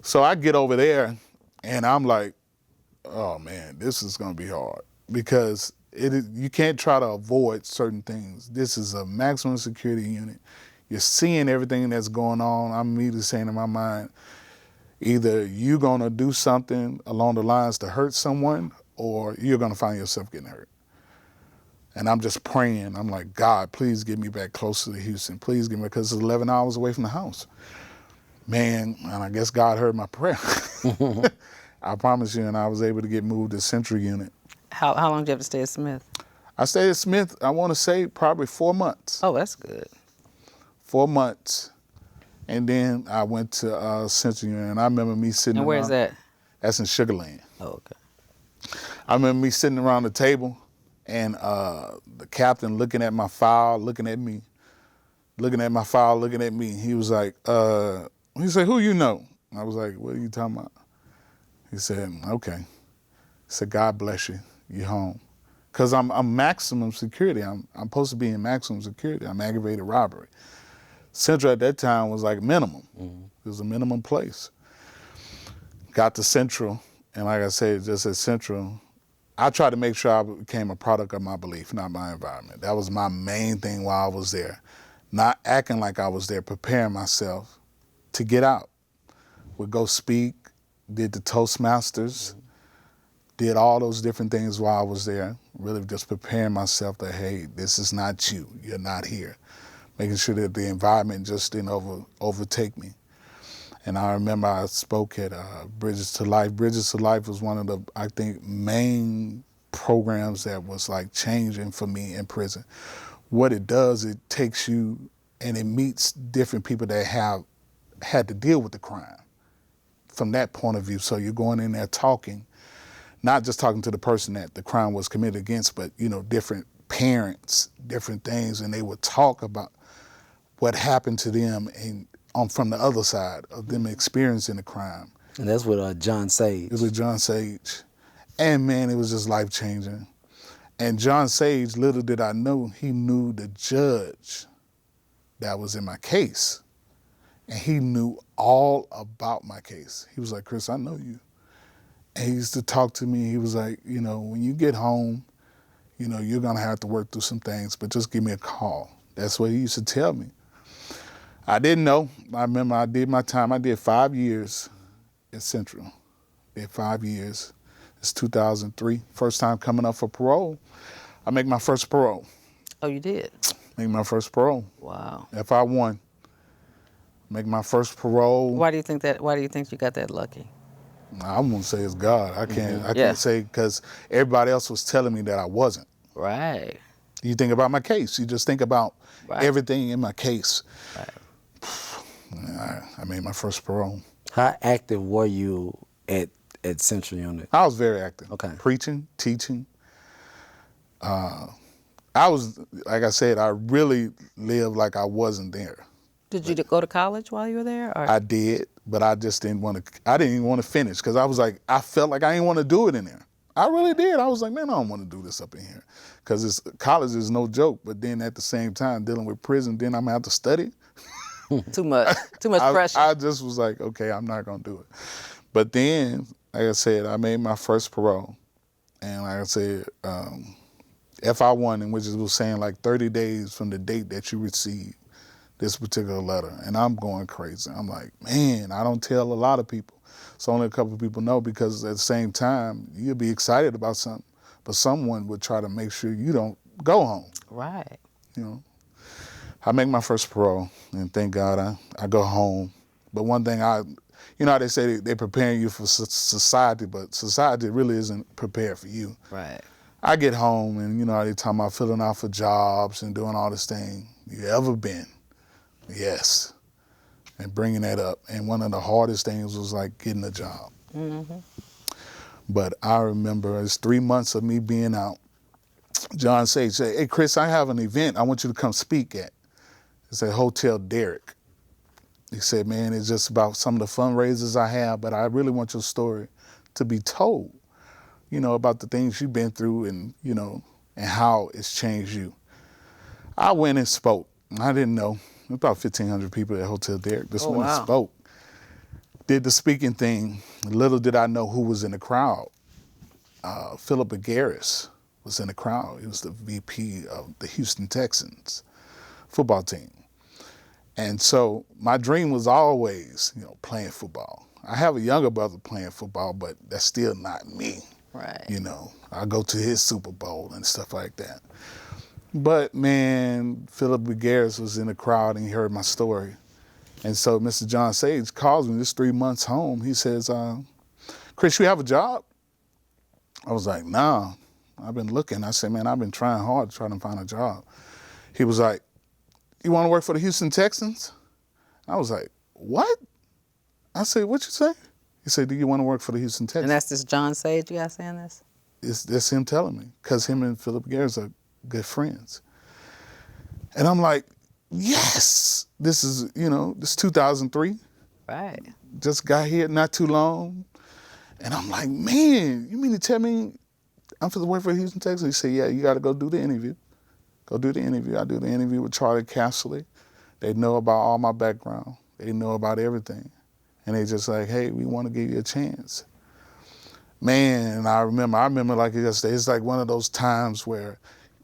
C: So I get over there and I'm like, oh man, this is gonna be hard because you can't try to avoid certain things. This is a maximum security unit. You're seeing everything that's going on. I'm immediately saying in my mind, either you're gonna do something along the lines to hurt someone or you're gonna find yourself getting hurt. And I'm just praying. I'm like, God, please get me back closer to Houston. Please get me, because it's 11 hours away from the house. Man, and I guess God heard my prayer. I promise you, and I was able to get moved to Central Unit.
A: How long did you have to stay at Smith?
C: I stayed at Smith, I want to say probably 4 months.
A: Oh, that's good.
C: 4 months. And then I went to Central Unit, and I remember me sitting
A: And where's that?
C: That's in Sugar Land.
A: Oh, okay.
C: I remember me sitting around the table, and the captain looking at my file, looking at me, looking at my file, looking at me. He was like, he said, who you know? I was like, what are you talking about? He said, okay. He said, God bless you. You're home. Because I'm maximum security. I'm supposed to be in maximum security. I'm aggravated robbery. Central at that time was like minimum. Mm-hmm. It was a minimum place. Got to Central, and like I said, just at Central, I tried to make sure I became a product of my belief, not my environment. That was my main thing while I was there. Not acting like I was there, preparing myself to get out. Would go speak, did the Toastmasters, did all those different things while I was there, really just preparing myself that, hey, this is not you, you're not here. Making sure that the environment just didn't overtake me. And I remember I spoke at Bridges to Life. Bridges to Life was one of the, I think, main programs that was like changing for me in prison. What it does, it takes you and it meets different people that have had to deal with the crime from that point of view. So you're going in there talking, not just talking to the person that the crime was committed against, but, you know, different parents, different things, and they would talk about what happened to them and from the other side of them experiencing the crime.
B: And that's with John Sage.
C: It was with John Sage. And man, it was just life-changing. And John Sage, little did I know, he knew the judge that was in my case. And he knew all about my case. He was like, Chris, I know you. And he used to talk to me. He was like, you know, when you get home, You know, you're gonna have to work through some things, but just give me a call. That's what he used to tell me. I didn't know. I remember I did my time. I did 5 years at Central. Did 5 years. It's 2003. First time coming up for parole. I make my first parole.
A: Oh, you did?
C: Make my first parole.
A: Wow.
C: FI1. Make my first parole.
A: Why do you think you got that lucky?
C: I'm gonna say it's God. I can't say, because everybody else was telling me that I wasn't.
A: Right.
C: You think about my case. You just think about everything in my case.
A: Right.
C: I made my first parole.
B: How active were you at Central Unit?
C: I was very active.
B: Okay.
C: Preaching, teaching. I was, like I said, I really lived like I wasn't there.
A: Did you go to college while you were there? Or?
C: I did, but I just didn't want to. I didn't even want to finish, because I was like, I felt like I didn't want to do it in there. I really did. I was like, man, I don't want to do this up in here, because college is no joke. But then at the same time, dealing with prison, then I'm gonna have to study.
A: Too much pressure.
C: I just was like, okay, I'm not gonna do it. But then, like I said, I made my first parole, and like I said, FI1, in which it was saying like 30 days from the date that you received this particular letter. And I'm going crazy. I'm like, man, I don't tell a lot of people. So only a couple of people know, because at the same time, you'll be excited about something, but someone would try to make sure you don't go home.
A: Right.
C: You know, I make my first parole, and thank God I go home. But one thing you know how they say they're preparing you for society, but society really isn't prepared for you.
A: Right.
C: I get home, and you know how they talking about filling out for jobs and doing all this thing. You ever been? Yes. And bringing that up. And one of the hardest things was like getting a job. Mm-hmm. But I remember it's 3 months of me being out. John Sage said, hey, Chris, I have an event I want you to come speak at. It's at Hotel Derrick. He said, man, it's just about some of the fundraisers I have, but I really want your story to be told, you know, about the things you've been through, and, you know, and how it's changed you. I went and spoke. I didn't know. There were about 1,500 people at Hotel Derrick. Just went and spoke. Did the speaking thing. Little did I know who was in the crowd. Philip Agaris was in the crowd. He was the VP of the Houston Texans football team. And so my dream was always, you know, playing football. I have a younger brother playing football, but that's still not me.
A: Right.
C: You know, I go to his Super Bowl and stuff like that. But man, Philip Agaris was in the crowd, and he heard my story. And so Mr. John Sage calls me this 3 months home. He says, Chris, you have a job? I was like, nah, I've been looking. I said, man, I've been trying hard to try to find a job. He was like, you want to work for the Houston Texans? I was like, what? I said, what you say? He said, do you want to work for the Houston Texans?
A: And that's this John Sage you got saying this?
C: That's him telling me, because him and Philip Agaris are good friends. And I'm like, yes, this is, you know, this is 2003.
A: Right.
C: Just got here not too long. And I'm like, man, you mean to tell me I'm supposed to work for Houston, Texas? He said, yeah, you got to go do the interview. Go do the interview. I do the interview with Charlie Casserly. They know about all my background. They know about everything. And they just like, hey, we want to give you a chance. Man, I remember like yesterday, it's like one of those times where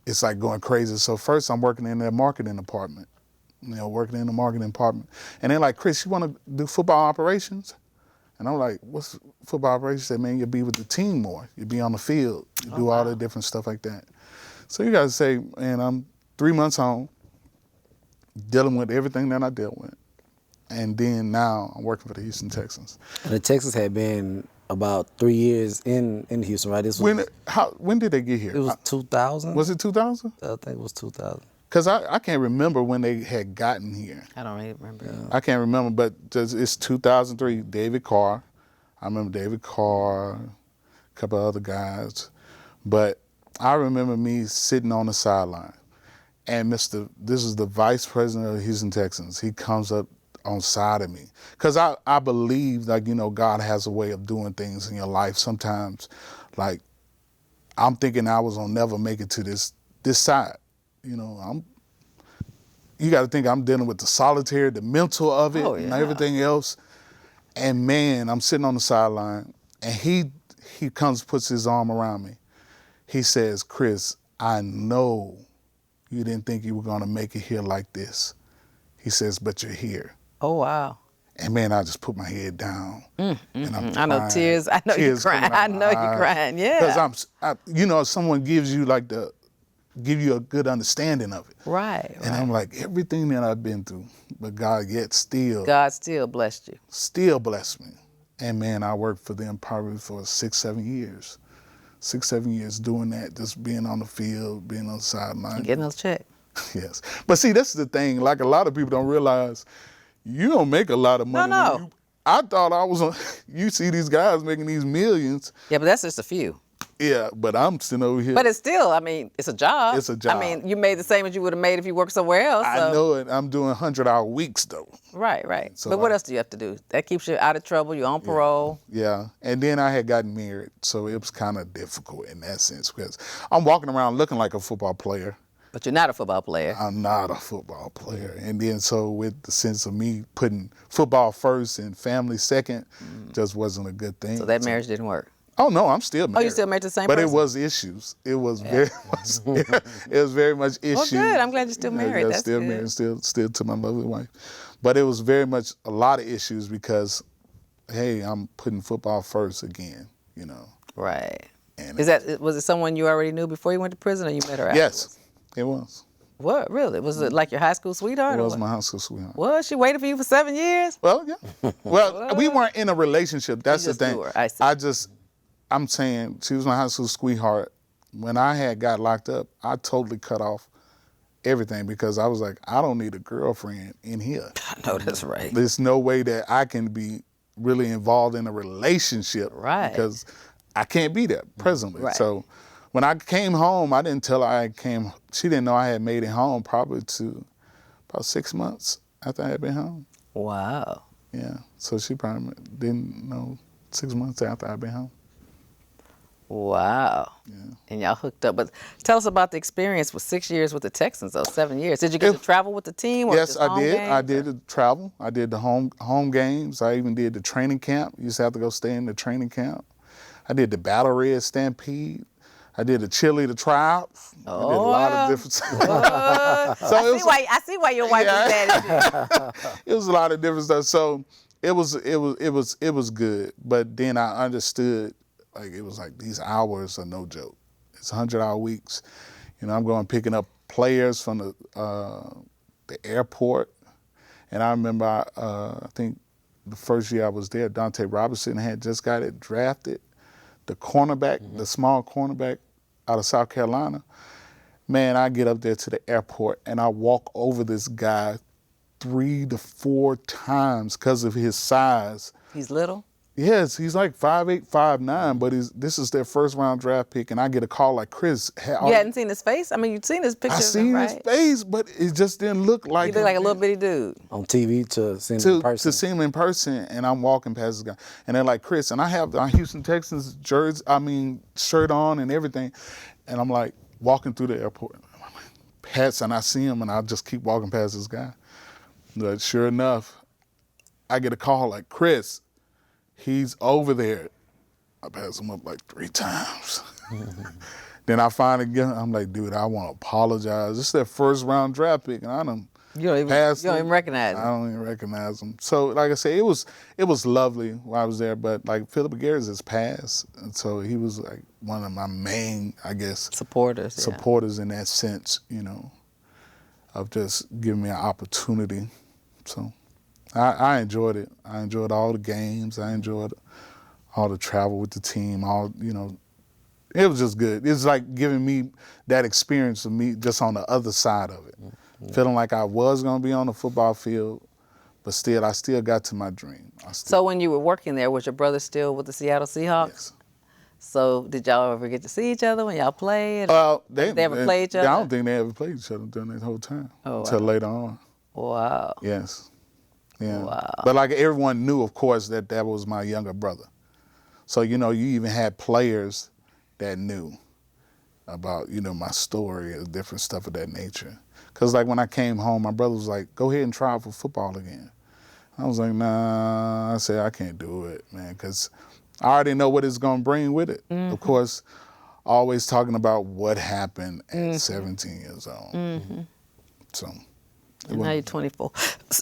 C: it's like going crazy. So first I'm working in their marketing department, you know, working in the marketing department. And they're like, Chris, you want to do football operations? And I'm like, what's football operations? They said, man, you'll be with the team more. You'll be on the field. You do all the different stuff like that. So you got to say, man, I'm 3 months home, dealing with everything that I dealt with. And then now I'm working for the Houston Texans.
B: And the Texans had been about 3 years in Houston, right? This was,
C: when did they get here?
B: It was 2000.
C: Was it 2000?
B: I think it was 2000.
C: Because I can't remember when they had gotten here.
A: I don't really remember.
B: Yeah.
C: I can't remember, but it's 2003. David Carr. I remember David Carr, a couple other guys. But I remember me sitting on the sideline, and this is the vice president of the Houston Texans. He comes up on side of me. Because I believe, like, you know, God has a way of doing things in your life. Sometimes, like, I'm thinking I was gonna never make it to this side. You know, you got to think I'm dealing with the solitary, the mental of it, and everything else. And man, I'm sitting on the sideline, and he comes, puts his arm around me. He says, Chris, I know you didn't think you were going to make it here like this. He says, but you're here.
A: Oh, wow.
C: And man, I just put my head down. And I'm
A: I know
C: crying.
A: tears. I know you're crying. I know you're crying. Yeah.
C: Because someone gives you give you a good understanding of it.
A: Right.
C: And I'm like, everything that I've been through, but God yet
A: God still blessed you.
C: still blessed me. And man, I worked for them probably for 6-7 years. 6-7 years doing that, just being on the field, being on the sideline.
A: Getting those checks.
C: Yes. But see, that's the thing. Like a lot of people don't realize, you don't make a lot of money.
A: No.
C: I thought I was on, you see these guys making these millions.
A: Yeah, but that's just a few.
C: Yeah, but I'm sitting over here.
A: But it's still, I mean, it's a job.
C: It's a job.
A: I mean, you made the same as you would have made if you worked somewhere else.
C: I
A: So.
C: know it. I'm doing 100-hour weeks though.
A: Right.
C: So
A: but what else do you have to do? That keeps you out of trouble. You're on parole.
C: Yeah. And then I had gotten married, so it was kind of difficult in that sense because I'm walking around looking like a football player.
A: But you're not a football player.
C: I'm not a football player. And then so with the sense of me putting football first and family second, just wasn't a good thing.
A: So that marriage didn't work.
C: Oh no, I'm still married.
A: Oh, you still married to the same
C: but
A: person?
C: It was issues. It was very much. It was very much issues.
A: Well, good. I'm glad you're still married.
C: Yeah,
A: That's
C: still
A: good.
C: married, still to my lovely wife. But it was very much a lot of issues because, hey, I'm putting football first again.
A: Right.
C: And
A: Was it someone you already knew before you went to prison, or you met her afterwards?
C: yes, it was.
A: What, really? Was it like your high school sweetheart?
C: It
A: or
C: was
A: what?
C: my high school sweetheart.
A: What? She waited for you for 7 years?
C: Well, yeah. Well, we weren't in a relationship. That's the
A: just
C: thing.
A: knew her. I see.
C: I'm saying she was my high school sweetheart. When I had got locked up, I totally cut off everything because I was like, I don't need a girlfriend in here.
A: I know that's right.
C: There's no way that I can be really involved in a relationship.
A: Right.
C: Because I can't be there presently.
A: Right.
C: So when I came home, I didn't tell her I came. She didn't know I had made it home probably to about 6 months after I had been home.
A: Wow.
C: Yeah. So she probably didn't know 6 months after I'd been home.
A: Wow.
C: Yeah.
A: And y'all hooked up. But tell us about the experience with 6 years with the Texans, though, 7 years. Did you get to travel with the team? Or
C: Yes,
A: just
C: I
A: home
C: did.
A: games?
C: I did the travel. I did the home games. I even did the training camp. You used to have to go stay in the training camp. I did the Battle Red Stampede. I did the cheerleader tryouts. I did a lot of different stuff.
A: I see why your wife was mad at you.
C: It was a lot of different stuff. So it was good. But then I understood, like, it was like these hours are no joke. It's 100-hour weeks. I'm going picking up players from the airport. And I remember, I think the first year I was there, Dante Robinson had just got it drafted. The cornerback, the small cornerback out of South Carolina. Man, I get up there to the airport and I walk over this guy 3 to 4 times because of his size.
A: He's little?
C: Yes, he's like 5'8", 5'9", but this is their first round draft pick, and I get a call like, Chris.
A: You hadn't seen his face? I mean, you'd seen his picture.
C: I seen
A: right?
C: his face, but it just didn't look like
A: He looked like a little bitty dude.
B: On TV to see him in person.
C: To see him in person, and I'm walking past this guy, and they're like, Chris, and I have the Houston Texans shirt on and everything, and I'm like walking through the airport, and I see him, and I just keep walking past this guy. But sure enough, I get a call like, Chris, he's over there. I pass him up like 3 times. Then I finally I'm like, dude, I want to apologize. This is their first round draft pick, and I done
A: You don't even recognize him.
C: I don't even recognize him. So, like I say, it was lovely while I was there. But like Philip Garris has passed, and so he was like one of my main, I guess, supporters in that sense, of just giving me an opportunity. So I enjoyed it. I enjoyed all the games. I enjoyed all the travel with the team. It was just good. It's like giving me that experience of me just on the other side of it. Mm-hmm. Feeling like I was going to be on the football field, but I still got to my dream.
A: So when you were working there, was your brother still with the Seattle Seahawks?
C: Yes.
A: So did y'all ever get to see each other when y'all played?
C: They
A: ever play each other?
C: I don't think they ever played each other during that whole time until later on.
A: Wow.
C: Yes. Yeah.
A: Wow.
C: But like everyone knew, of course, that was my younger brother. So, you even had players that knew about, my story and different stuff of that nature. Because like when I came home, my brother was like, go ahead and try out for football again. I was like, nah. I said, I can't do it, man, because I already know what it's going to bring with it. Mm-hmm. Of course, always talking about what happened at 17 years old. So.
A: And now you're 24.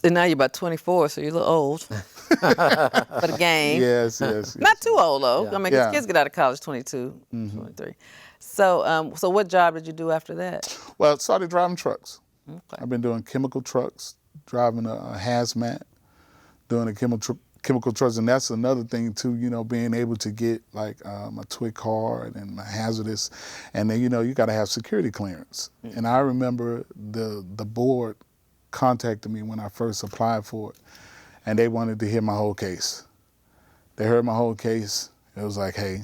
A: And now you're about 24, so you're a little old for the game.
C: Yes.
A: Not too old, though.
B: Yeah.
A: I mean, 'cause kids get out of college 22, 23. So, so what job did you do after that?
C: Well, I started driving trucks.
A: Okay.
C: I've been doing chemical trucks, driving a hazmat, doing the chemical trucks, and that's another thing too. You know, being able to get like my TWIC card and my hazardous, and then you got to have security clearance. And I remember the board contacted me when I first applied for it, and they wanted to hear my whole case. They heard my whole case. It was like, hey,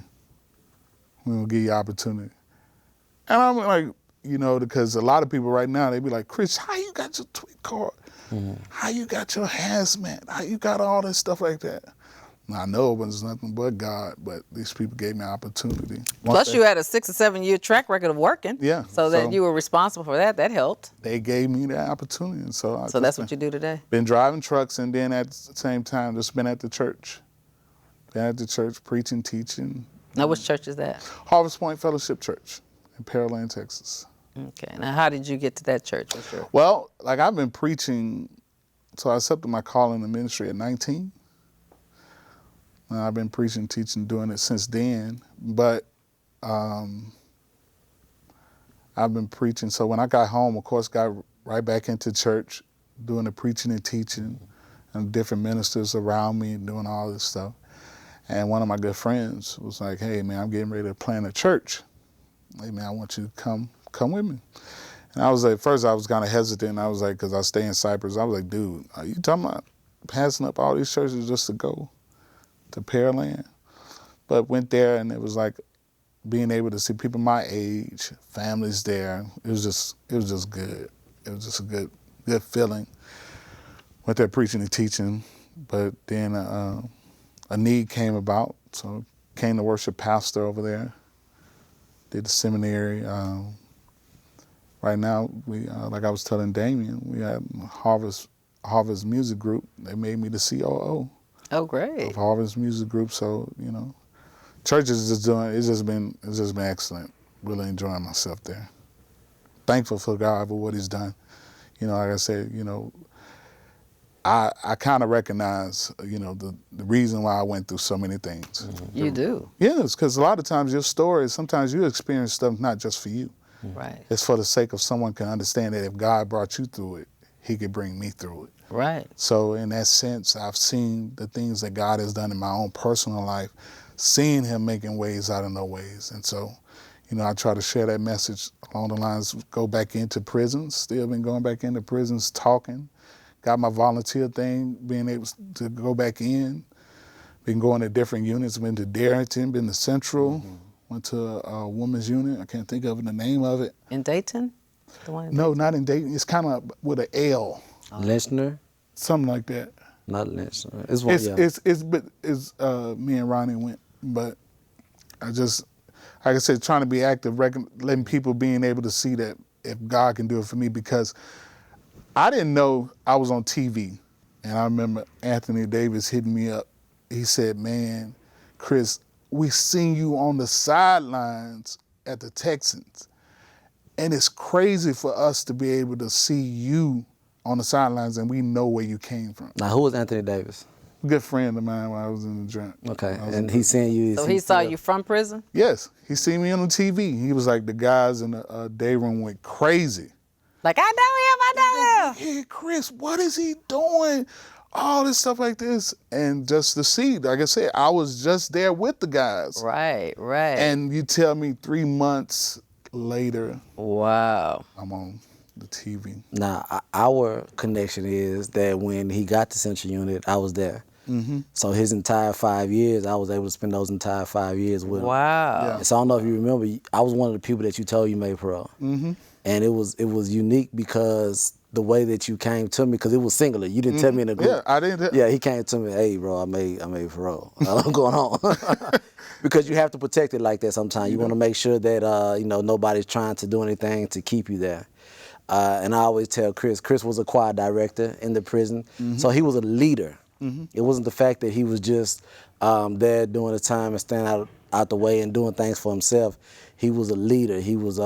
C: we're gonna give you opportunity. And I'm like, because a lot of people right now, they be like, Chris, how you got your TWIC card? How you got your hazmat? How you got all this stuff like that? And I know it was nothing but God, but these people gave me an opportunity.
A: Plus, you had a 6 or 7 year track record of working.
C: Yeah.
A: So that you were responsible for that. That helped.
C: They gave me that opportunity. And so
A: that's what you do today?
C: Been driving trucks, and then at the same time, just been at the church. Been at the church, preaching, teaching.
A: Now, which church is that?
C: Harvest Point Fellowship Church in Pearland, Texas.
A: Okay. Now, how did you get to that church?
C: Well, like I've been preaching, so I accepted my call in the ministry at 19. And I've been preaching, teaching, doing it since then. But I've been preaching. So when I got home, of course, got right back into church, doing the preaching and teaching, and different ministers around me doing all this stuff. And one of my good friends was like, hey, man, I'm getting ready to plant a church. Hey, man, I want you to come with me. And I was like, first I was kind of hesitant. I was like, because I stay in Cyprus. I was like, dude, are you talking about passing up all these churches just to go to Pearland? But went there, and it was like being able to see people my age, families there. It was just good. It was just a good feeling. Went there preaching and teaching, but then a need came about, so came to worship pastor over there. Did the seminary. Right now, we like I was telling Damien, we have Harvest Music Group. They made me the COO.
A: Oh, great.
C: Of Harvest Music Group. So church is just doing. It's just been excellent. Really enjoying myself there. Thankful for God for what He's done. Like I said, I kind of recognize, the reason why I went through so many things.
A: You do?
C: Yes, because a lot of times your story, sometimes you experience stuff not just for you.
A: Right.
C: It's for the sake of someone can understand that if God brought you through it, He could bring me through it.
A: Right.
C: So in that sense, I've seen the things that God has done in my own personal life, seeing Him making ways out of no ways. And so, I try to share that message along the lines, go back into prisons, still been going back into prisons, talking. Got my volunteer thing, being able to go back in. Been going to different units, been to Darrington, been to Central, went to a women's unit. I can't think of the name of it.
A: In Dayton? The one in
C: No, not in Dayton. It's kind of with an L.
B: Lynchner?
C: Something like that.
B: Not Lynchner. It's one.
C: It's me and Ronnie went, but I just, like I said, trying to be active, letting people being able to see that if God can do it for me, because I didn't know I was on TV. And I remember Anthony Davis hitting me up. He said, man, Chris, we seen you on the sidelines at the Texans. And it's crazy for us to be able to see you on the sidelines and we know where you came from.
B: Now, who was Anthony Davis?
C: Good friend of mine when I was in the joint.
B: Okay, and he seen you.
A: So he saw you from prison?
C: Yes, he seen me on the TV. He was like, the guys in the day room went crazy.
A: Like, I know him.
C: Hey, Chris, what is he doing? All this stuff like this. And just to see, like I said, I was just there with the guys.
A: Right.
C: And you tell me 3 months later,
A: wow,
C: I'm on the TV.
B: Now, our connection is that when he got to Central Unit, I was there. Mm-hmm. So his entire 5 years, I was able to spend those entire 5 years with him.
A: Wow.
C: Yeah.
B: So I don't know if you remember, I was one of the people that you told you made parole. Mm-hmm. And it was unique because the way that you came to me, because it was singular. You didn't tell me in a group.
C: Yeah, I didn't.
B: Yeah, he came to me, hey, bro, I made parole. I'm going home. Because you have to protect it like that sometimes. You want to make sure that, nobody's trying to do anything to keep you there. And I always tell Chris was a choir director in the prison. Mm-hmm. So he was a leader It wasn't the fact that he was just there doing his time and standing out the way and doing things for himself. He was a leader. He was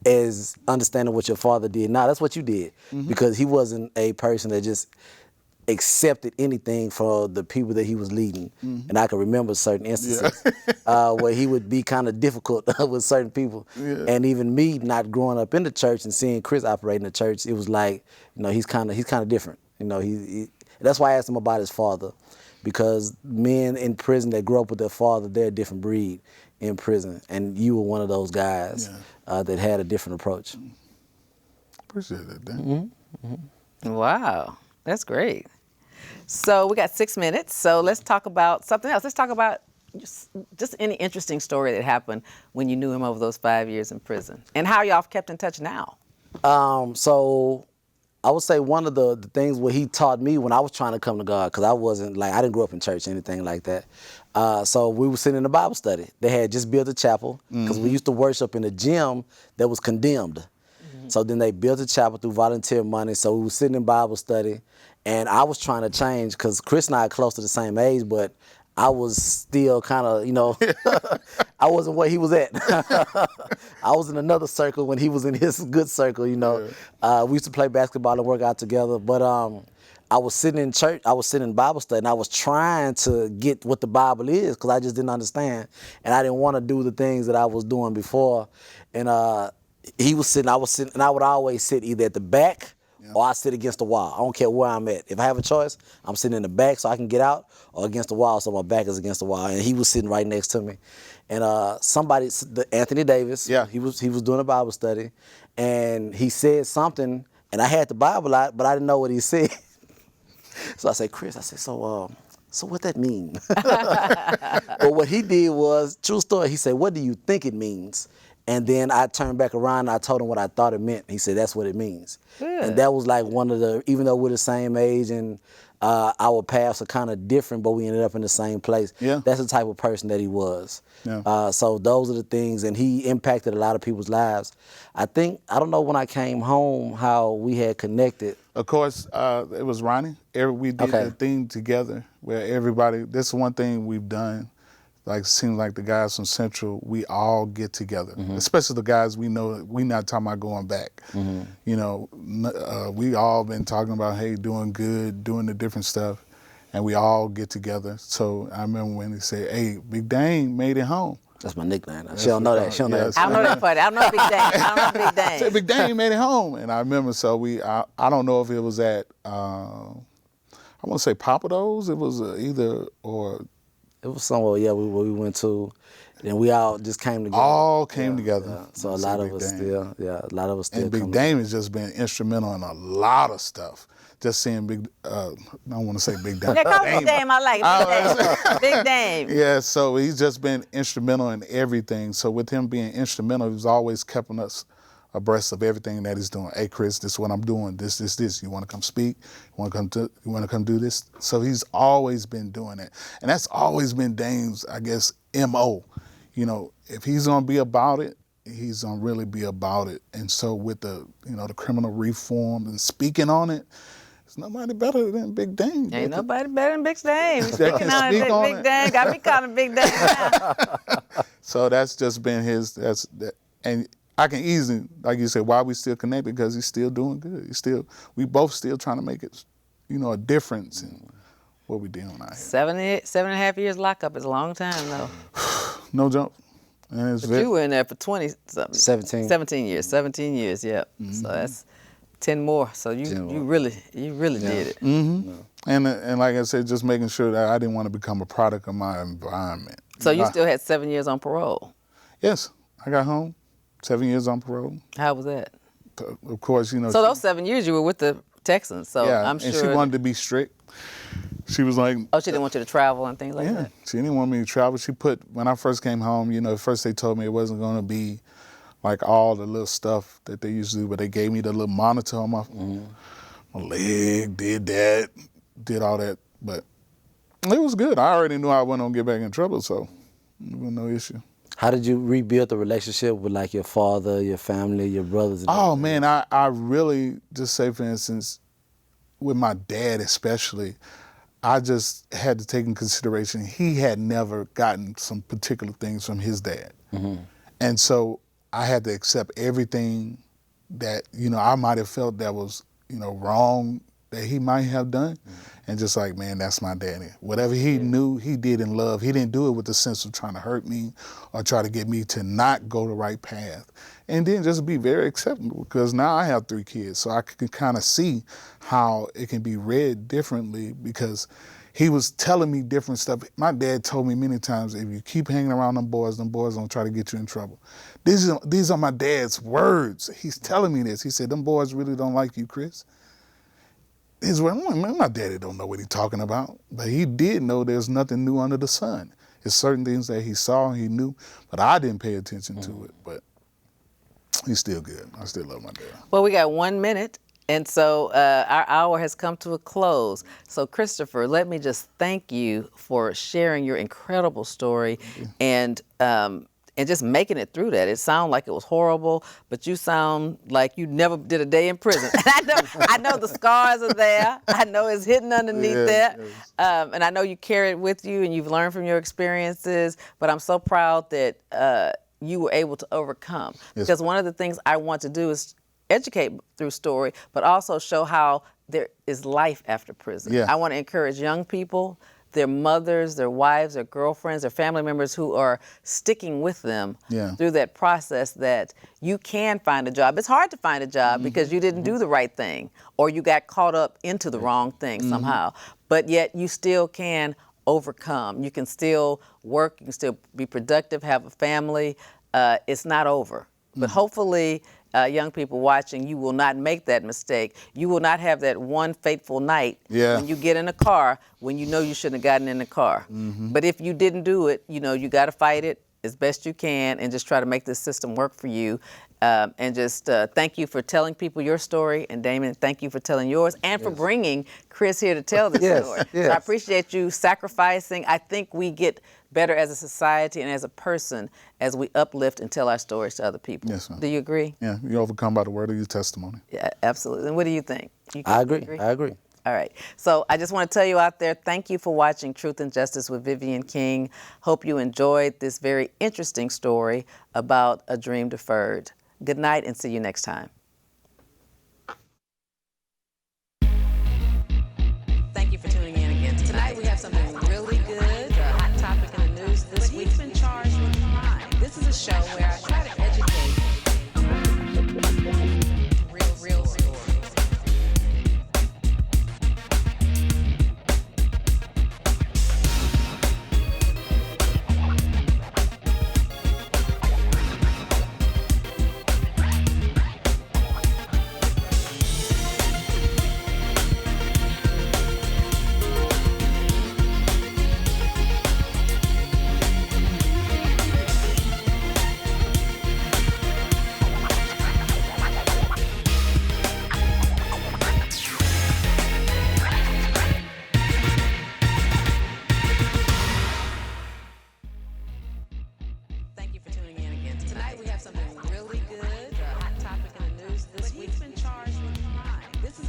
B: as understanding what your father did. Now, that's what you did, because he wasn't a person that just accepted anything from the people that he was leading. And I can remember certain instances where he would be kind of difficult with certain people. And even me not growing up in the church and seeing Chris operate in the church, it was like, he's kind of different. That's why I asked him about his father, because men in prison that grow up with their father, they're a different breed in prison. And you were one of those guys that had a different approach.
C: Appreciate it, Dan.
A: Wow, that's great. So we got 6 minutes, so let's talk about something else. Let's talk about just any interesting story that happened when you knew him over those 5 years in prison, and how y'all kept in touch now.
B: So I would say one of the things what he taught me when I was trying to come to God, because I didn't grow up in church or anything like that. So we were sitting in a Bible study. They had just built a chapel, because we used to worship in a gym that was condemned. So then they built a chapel through volunteer money. So we were sitting in Bible study, and I was trying to change, because Chris and I are close to the same age, but I was still kind of, I wasn't where he was at. I was in another circle when he was in his good circle, we used to play basketball and work out together. But I was sitting in church, I was sitting in Bible study, and I was trying to get what the Bible is, because I just didn't understand. And I didn't want to do the things that I was doing before. And he was sitting, I was sitting, and I would always sit either at the back or I sit against the wall. I don't care where I'm at. If I have a choice, I'm sitting in the back so I can get out, or against the wall so my back is against the wall. And he was sitting right next to me. And Anthony Davis, he was doing a Bible study, and he said something, and I had the Bible out, but I didn't know what he said. So I said, Chris, so what that mean? But what he did was, true story, he said, what do you think it means? And then I turned back around and I told him what I thought it meant. He said, that's what it means. And that was like one of the, even though we're the same age and our paths are kind of different, but we ended up in the same place. That's the type of person that he was. So those are the things, and he impacted a lot of people's lives. I don't know when I came home how we had connected.
C: Of course, it was Ronnie. We did the thing together where everybody, that's one thing we've done. Like, it seems like the guys from Central, we all get together, especially the guys we know. We not talking about going back. We all been talking about, hey, doing good, doing the different stuff, and we all get together. So I remember when they said, hey, Big Dane made it home.
B: That's my nickname. She don't know that. She don't know that.
A: I don't know that part. I don't know Big Dane. I don't know Big Dane.
C: Said Big Dane made it home. And I remember, so I don't know if it was at, I want to say Papados. It was either or.
B: It was somewhere, where we went to, and we all just came together.
C: All came together.
B: So a lot of us still.
C: And Big Dame has just been instrumental in a lot of stuff. Just seeing Big, I don't want to say Big Dame.
A: Yeah, call Big Dame. I like Big Dame. Big Dame.
C: Yeah, so he's just been instrumental in everything. So with him being instrumental, he's always keeping us abreast of everything that he's doing. Hey, Chris, this is what I'm doing. This. You want to come speak? You want to come do this? So he's always been doing it, and that's always been Dame's, I guess, MO. If he's gonna be about it, he's gonna really be about it. And so with the the criminal reform and speaking on it, there's nobody better than Big Dame.
A: Ain't nobody better than Big Dame.
C: Speaking on it,
A: Big Dame got me calling Big Dame now.
C: So that's just been his. And I can easily, like you said, why we still connected, because he's still doing good. We both still trying to make it, a difference in what we doing out here.
A: 7.5 years lockup is a long time, though.
C: No joke. And
A: But you were in there for 20-something.
B: 17.
A: 17 years. 17 years, yeah. So that's 10 more. So you really did it.
C: And like I said, just making sure that I didn't want to become a product of my environment.
A: So you still had 7 years on parole?
C: Yes. I got home. 7 years on parole.
A: How was that?
C: Of course, So
A: those 7 years you were with the Texans, so I'm sure.
C: And she wanted to be strict. She was like...
A: Oh, she didn't want you to travel and things like that?
C: She didn't want me to travel. When I first came home, first they told me it wasn't going to be like all the little stuff that they used to do, but they gave me the little monitor on my leg, did all that. But it was good. I already knew I wasn't going to get back in trouble, so there was no issue.
B: How did you rebuild the relationship with like your father, your family, your brothers?
C: Oh man, I really just say, for instance, with my dad especially, I just had to take in consideration he had never gotten some particular things from his dad. And so I had to accept everything that, I might have felt that was, wrong that he might have done. And just like, man, that's my daddy. Whatever he knew, he did in love. He didn't do it with the sense of trying to hurt me or try to get me to not go the right path. And then just be very acceptable, because now I have 3 kids, so I can kind of see how it can be read differently, because he was telling me different stuff. My dad told me many times, if you keep hanging around them boys gonna try to get you in trouble. These are my dad's words. He's telling me this. He said, them boys really don't like you, Chris. His word, my daddy don't know what he's talking about, but he did know there's nothing new under the sun. There's certain things that he saw, he knew, but I didn't pay attention to it. But he's still good. I still love my dad.
A: Well, we got 1 minute, and so our hour has come to a close. So, Christopher, let me just thank you for sharing your incredible story and just making it through that. It sounded like it was horrible, but you sound like you never did a day in prison. I know the scars are there. I know it's hidden underneath there. And I know you carry it with you and you've learned from your experiences, but I'm so proud that you were able to overcome.
C: Yes.
A: Because one of the things I want to do is educate through story, but also show how there is life after prison.
C: Yeah.
A: I want to encourage young people, their mothers, their wives, their girlfriends, their family members who are sticking with them through that process, that you can find a job. It's hard to find a job because you didn't do the right thing, or you got caught up into the wrong thing somehow. But yet you still can overcome. You can still work, you can still be productive, have a family. It's not over. But hopefully, young people watching, you will not make that mistake. You will not have that one fateful night when you get in a car when you know you shouldn't have gotten in the car. But if you didn't do it, you got to fight it as best you can and just try to make this system work for you. And just thank you for telling people your story. And Damon, thank you for telling yours and for bringing Chris here to tell this story. So I appreciate you sacrificing. I think we get better as a society and as a person as we uplift and tell our stories to other people.
C: Yes, ma'am.
A: Do you agree?
C: Yeah, you overcome by the word of your testimony.
A: Yeah, absolutely. And what do you think?
B: I agree.
A: All right. So I just want to tell you out there, thank you for watching Truth and Justice with Vivian King. Hope you enjoyed this very interesting story about a dream deferred. Good night and see you next time. Thank you for tuning in again. Tonight we have something really good, a hot topic in the news this week. He's been charged with crime. This is a show where I try to educate real stories.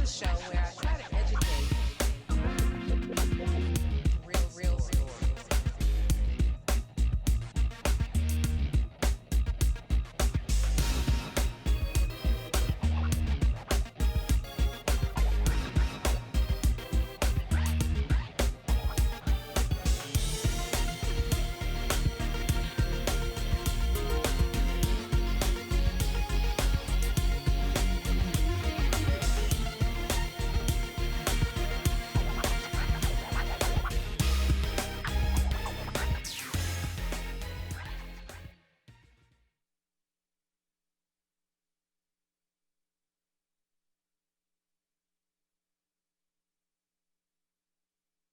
A: Show